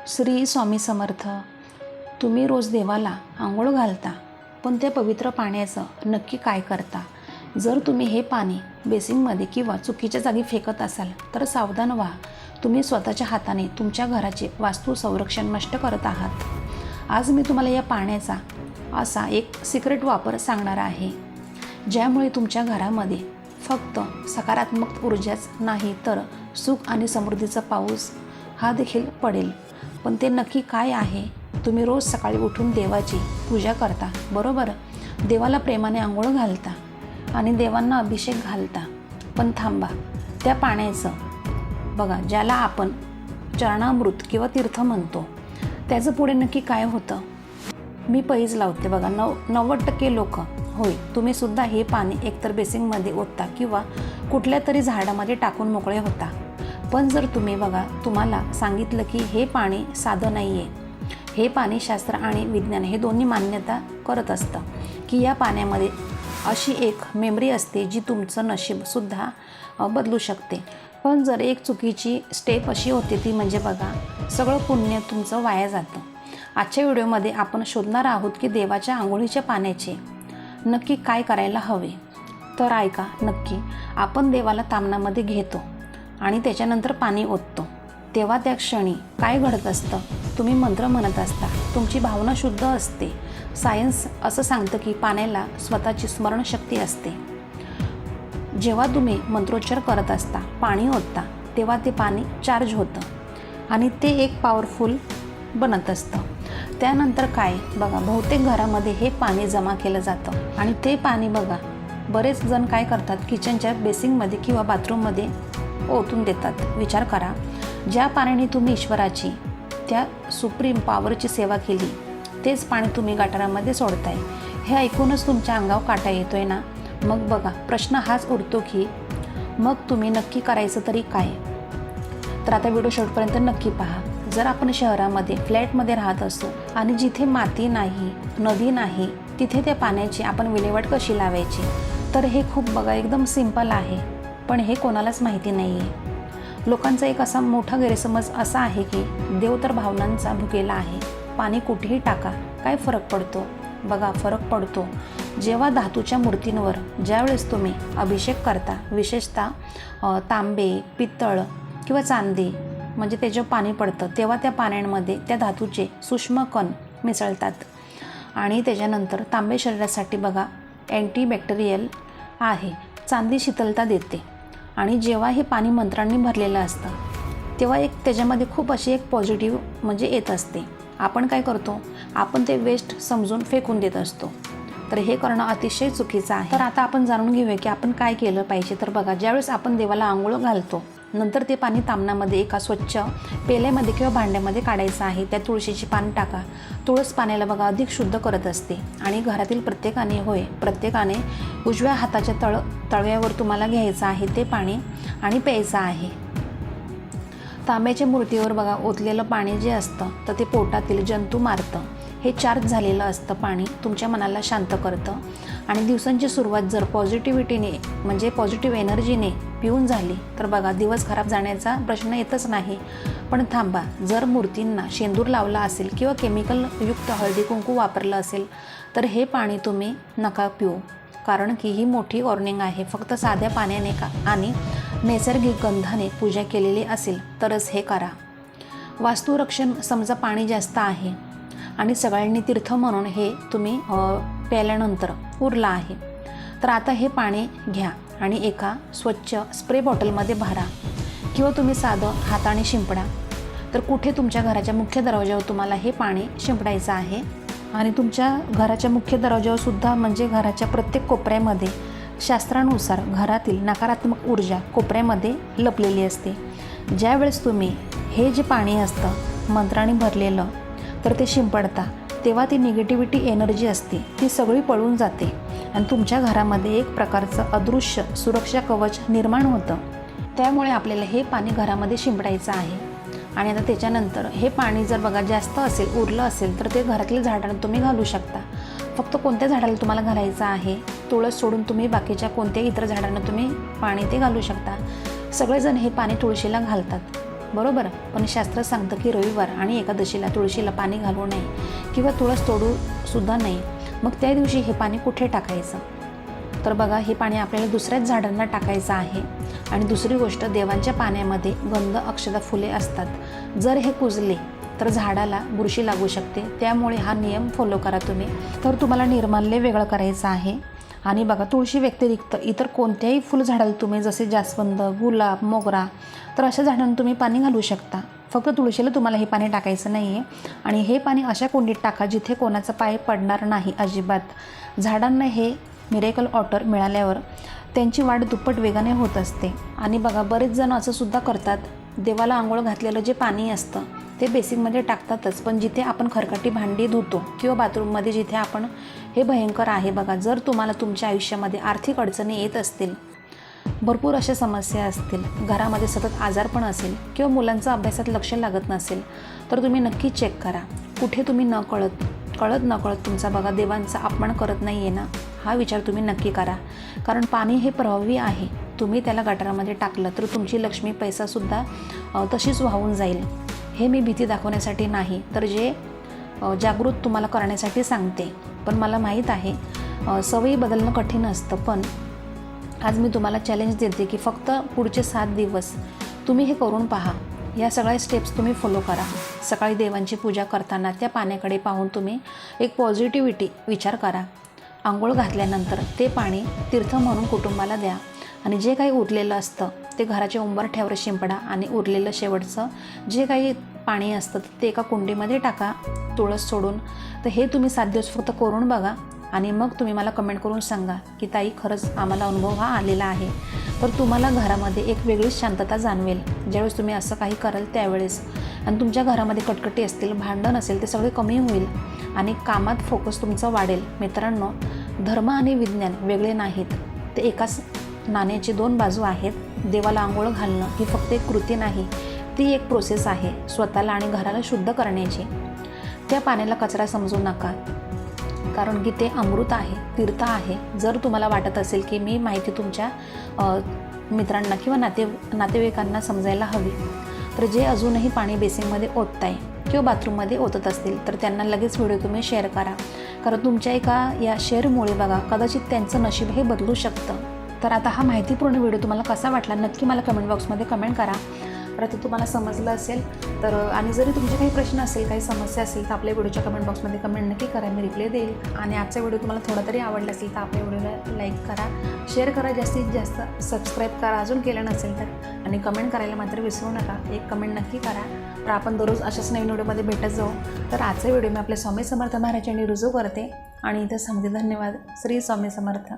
श्री स्वामी समर्थ. तुम्ही रोज देवाला आंघोळ घालता, पण त्या पवित्र पाण्याचं नक्की काय करता? जर तुम्ही हे पाणी बेसिनमध्ये किंवा चुकीच्या जागी फेकत असाल तर सावधान व्हा. तुम्ही स्वतःच्या हाताने तुमच्या घराचे वास्तू संरक्षण नष्ट करत आहात. आज मी तुम्हाला या पाण्याचा असा एक सिक्रेट वापर सांगणार आहे, ज्यामुळे तुमच्या घरामध्ये फक्त सकारात्मक ऊर्जाच नाही तर सुख आणि समृद्धीचा पाऊस हा देखील पडेल. पण ते नक्की काय आहे? तुम्ही रोज सकाळी उठून देवाची पूजा करता, बरोबर? देवाला प्रेमाने आंघोळ घालता आणि देवांना अभिषेक घालता. पण थांबा, त्या पाण्याचं बघा, ज्याला आपण चरणामृत किंवा तीर्थ म्हणतो, त्याचं पुढे नक्की काय होतं? मी पैज लावते बघा. 90% लोक, होय तुम्ही सुद्धा हे पाणी एकतर बेसिनमध्ये ओतता किंवा कुठल्या तरी झाडामध्ये टाकून मोकळे होता. पण जर तुम्ही बघा, तुम्हाला सांगितलं की हे पाणी साधं नाही आहे, हे पाणी शास्त्र आणि विज्ञान हे दोन्ही मान्यता करत असतं की या पाण्यामध्ये अशी एक मेमरी असते जी तुमचं नशीबसुद्धा बदलू शकते. पण जर एक चुकीची स्टेप अशी होते ती म्हणजे बघा, सगळं पुण्य तुमचं वाया जातं. आजच्या व्हिडिओमध्ये आपण शोधणार आहोत की देवाच्या आंघोळीच्या पाण्याचे नक्की काय करायला हवे. तर ऐका नक्की. आपण देवाला तामणामध्ये घेतो आणि त्याच्यानंतर पाणी ओततो, तेव्हा त्या क्षणी काय घडत असतं? तुम्ही मंत्र म्हणत असता, तुमची भावना शुद्ध असते. सायन्स असं सांगतं की पाण्याला स्वतःची स्मरणशक्ती असते. जेव्हा तुम्ही मंत्रोच्चार करत असता, पाणी ओतता, तेव्हा ते पाणी चार्ज होतं आणि ते एक पॉवरफुल बनत असतं. त्यानंतर काय बघा, बहुतेक घरामध्ये हे पाणी जमा केलं जातं आणि ते पाणी बघा, बरेच जण काय करतात, किचनच्या बेसिनमध्ये किंवा बाथरूममध्ये ओतून देतात. विचार करा, ज्या पाण्याने तुम्ही ईश्वराची त्या सुप्रीम पॉवरची सेवा केली, तेच पाणी तुम्ही गटारामध्ये सोडताय. हे ऐकूनच तुमच्या अंगावर काटा येतोय ना? मग बघा, प्रश्न हाच उरतो की मग तुम्ही नक्की करायचं तरी काय? तर आता व्हिडिओ शेवटपर्यंत नक्की पहा. जर आपण शहरामध्ये फ्लॅटमध्ये राहत असू आणि जिथे माती नाही, नदी नाही, तिथे त्या पाण्याची आपण विल्हेवाट कशी लावायची? तर हे खूप बघा एकदम सिंपल आहे, पण हे कोणालाच माहिती नाही आहे. लोकांचा एक असा मोठा गैरसमज असा आहे की देव तर भावनांचा भुकेला आहे, पाणी कुठेही टाका, काय फरक पडतो? बघा, फरक पडतो. जेव्हा धातूच्या मूर्तींवर ज्यावेळेस तुम्ही अभिषेक करता, विशेषतः तांबे, पित्तळ किंवा चांदी, म्हणजे ते जेव्हा पाणी पडतं तेव्हा त्या पाण्यामध्ये त्या धातूचे सूक्ष्म कण मिसळतात आणि त्याच्यानंतर तांबे शरीरासाठी बघा अँटीबॅक्टेरियल आहे, चांदी शीतलता देते. आणि जेव्हा हे पाणी मंत्रांनी भरलेलं असतं तेव्हा एक त्याच्यामध्ये खूप अशी एक पॉझिटिव्ह म्हणजे येत असते. आपण काय करतो, आपण ते वेस्ट समजून फेकून देत असतो. तर हे करणं अतिशय चुकीचं आहे. तर आता आपण जाणून घेऊया की आपण काय केलं पाहिजे. तर बघा, ज्यावेळेस आपण देवाला आंघोळ घालतो, नंतर ते पाणी तामणामध्ये एका स्वच्छ पेल्यामध्ये किंवा भांड्यामध्ये काढायचं आहे. त्यात तुळशीची पानं टाका. तुळस पाण्याला बघा अधिक शुद्ध करत असते आणि घरातील प्रत्येकाने उजव्या हाताच्या तळव्यावर तुम्हाला घ्यायचं आहे ते पाणी आणि प्यायचं आहे. तांब्याच्या मूर्तीवर बघा ओतलेलं पाणी जे असतं तर ते पोटातील जंतू मारतं. हे चार्ज झालेलं असतं पाणी तुमच्या मनाला शांत करतं आणि दिवसांची सुरुवात जर पॉझिटिव्हिटीने म्हणजे पॉझिटिव्ह एनर्जीने पिऊन झाली तर बघा, दिवस खराब जाण्याचा प्रश्न येतच नाही. पण थांबा, जर मूर्तींना शेंदूर लावला असेल किंवा केमिकलयुक्त हळदी कुंकू वापरलं असेल तर हे पाणी तुम्ही नका पिऊ, कारण की ही मोठी वॉर्निंग आहे. फक्त साध्या पाण्याने आणि नैसर्गिक गंधाने पूजा केलेली असेल तरच हे करा. वास्तुरक्षण समजा पाणी जास्त आहे आणि सगळ्यांनी तीर्थ म्हणून हे तुम्ही प्यायल्यानंतर उरलं आहे, तर आता हे पाणी घ्या आणि एका स्वच्छ स्प्रे बॉटलमध्ये भरा किंवा तुम्ही साधं हाताने शिंपडा. तर कुठे तुमच्या घराच्या मुख्य दरवाजावर तुम्हाला हे पाणी शिंपडायचं आहे आणि तुमच्या घराच्या मुख्य दरवाजावर सुद्धा म्हणजे घराच्या प्रत्येक कोपऱ्यामध्ये शास्त्रानुसार घरातील नकारात्मक ऊर्जा कोपऱ्यामध्ये लपलेली असते. ज्यावेळेस तुम्ही हे जे पाणी असतं मंत्राने भरलेलं तर ते शिंपडता, तेव्हा ती निगेटिव्हिटी एनर्जी असते ती सगळी पळून जाते आणि तुमच्या घरामध्ये एक प्रकारचं अदृश्य सुरक्षा कवच निर्माण होतं. त्यामुळे आपल्याला हे पाणी घरामध्ये शिंपडायचं आहे. आणि आता त्याच्यानंतर हे पाणी जर बघा जास्त असेल, उरलं असेल, तर ते घरातील झाडांना तुम्ही घालू शकता. फक्त कोणत्या झाडाला तुम्हाला घालायचं आहे, तुळस सोडून तुम्ही बाकीच्या कोणत्याही इतर झाडांना तुम्ही पाणी ते घालू शकता. सगळेजण हे पाणी तुळशीला घालतात बरोबर. पण शास्त्र सांगतं की रविवार आणि एकादशीला तुळशीला पाणी घालू नये किंवा तुळस तोडूसुद्धा नाही. मग त्या दिवशी हे पाणी कुठे टाकायचं? तर बघा, हे पाणी आपल्याला दुसऱ्याच झाडांना टाकायचं आहे. आणि दुसरी गोष्ट, देवांच्या पाण्यामध्ये गंध, अक्षता, फुले असतात. जर हे कुजले तर झाडाला बुरशी लागू शकते. त्यामुळे हा नियम फॉलो करा तुम्ही. तर तुम्हाला निर्माल्य वेगळं करायचं आहे. आणि बघा, तुळशी व्यतिरिक्त इतर कोणत्याही फुलझाडाला तुम्ही, जसे जास्वंद, गुलाब, मोगरा, तर अशा झाडांना तुम्ही पाणी घालू शकता. फक्त तुळशीला तुम्हाला हे पाणी टाकायचं नाही आहे. आणि हे पाणी अशा कुंडीत टाका जिथे कोणाचा पाय पडणार नाही अजिबात. झाडांना हे मिरेकल वॉटर मिळाल्यावर त्यांची वाढ दुप्पट वेगाने होत असते. आणि बघा, बरेच जण असं सुद्धा करतात, देवाला आंघोळ घातलेलं जे पाणी असतं ते बेसिनमध्ये टाकतातच. पण जिथे आपण खरकटी भांडी धुतो किंवा बाथरूममध्ये जिथे आपण, हे भयंकर आहे बघा. जर तुम्हाला तुमच्या आयुष्यामध्ये आर्थिक अडचणी येत असतील, भरपूर अशा समस्या असतील, घरामध्ये सतत आजारपण असेल किंवा मुलांचं अभ्यासात लक्ष लागत नसेल, तर तुम्ही नक्की चेक करा. कुठे तुम्ही नकळत तुमचा बघा देवांचा अपमान करत नाही आहे ना, हा विचार तुम्ही नक्की करा. कारण पाणी हे प्रभावी आहे. तुम्ही त्याला गटारामध्ये टाकलं तर तुमची लक्ष्मी, पैसासुद्धा तशीच वाहून जाईल. हे मी भीती दाखवण्यासाठी नाही, तर जे जागृत तुम्हाला करण्यासाठी सांगते. पण मला माहीत आहे सवयी बदलणं कठीण असतं. पण आज मी तुम्हाला चॅलेंज देते की फक्त पुढचे 7 दिवस तुम्ही हे करून पहा. या सगळ्या स्टेप्स तुम्ही फॉलो करा. सकाळी देवांची पूजा करताना त्या पाण्याकडे पाहून तुम्ही एक पॉझिटिव्हिटी विचार करा. आंघोळ घातल्यानंतर ते पाणी तीर्थ म्हणून कुटुंबाला द्या. आणि जे काही उरलेलं असतं ते घराच्या उंबरठ्यावर शिंपडा. आणि उरलेलं शेवटचं जे काही पाणी असतं ते एका कुंडीमध्ये टाका, तुळस सोडून. तर हे तुम्ही 7 दिवस फक्त करून बघा. आणि मग तुम्ही मला कमेंट करून सांगा की ताई, खरंच आम्हाला अनुभव हा आलेला आहे. तर तुम्हाला घरामध्ये एक वेगळीच शांतता जाणवेल ज्यावेळेस तुम्ही असं काही कराल त्यावेळेस. आणि तुमच्या घरामध्ये कटकटी असतील, भांडण असेल, ते सगळे कमी होईल. आणि कामात फोकस तुमचा वाढेल. मित्रांनो, धर्म आणि विज्ञान वेगळे नाहीत, ते एकाच नाण्याची 2 बाजू आहेत. देवाला आंघोळ घालणं ही फक्त एक कृती नाही, ती एक प्रोसेस आहे स्वतःला आणि घराला शुद्ध करण्याची. त्या पाण्याला कचरा समजू नका, कारण की ते अमृत आहे, तीर्थ आहे. जर तुम्हाला वाटत असेल की मी माहिती तुमच्या मित्रांना किंवा नातेवाईकांना समजायला हवी, तर जे अजूनही पाणी बेसिनमध्ये ओतताय किंवा बाथरूममध्ये ओतत असतील, तर त्यांना लगेच व्हिडिओ तुम्ही शेअर करा. कारण तुमच्या एका या शेअरमुळे बघा, कदाचित त्यांचं नशीब हे बदलू शकतं. तर आता हा माहितीपूर्ण व्हिडिओ तुम्हाला कसा वाटला नक्की मला कमेंट बॉक्समध्ये कमेंट करा. तर आता तुम्हाला समजलं असेल तर. आणि जरी तुमचे काही प्रश्न असेल, काही समस्या असेल, तर आपल्या व्हिडिओच्या कमेंट बॉक्समध्ये कमेंट नक्की करा, मी रिप्लाय देईल. आणि आजचा व्हिडिओ तुम्हाला थोडा तरी आवडला असेल तर आपल्या व्हिडिओला लाईक करा, शेअर करा, जास्तीत जास्त सबस्क्राईब करा अजून केलं नसेल तर. आणि कमेंट करायला मात्र विसरू नका, एक कमेंट नक्की करा. तर आपण दररोज अशाच नवीन व्हिडिओमध्ये भेटत जाऊ. तर आजचा व्हिडिओ मी आपल्या स्वामी समर्थ महाराजांनी रुजू करते आणि इथं सांगते धन्यवाद. श्री स्वामी समर्थ.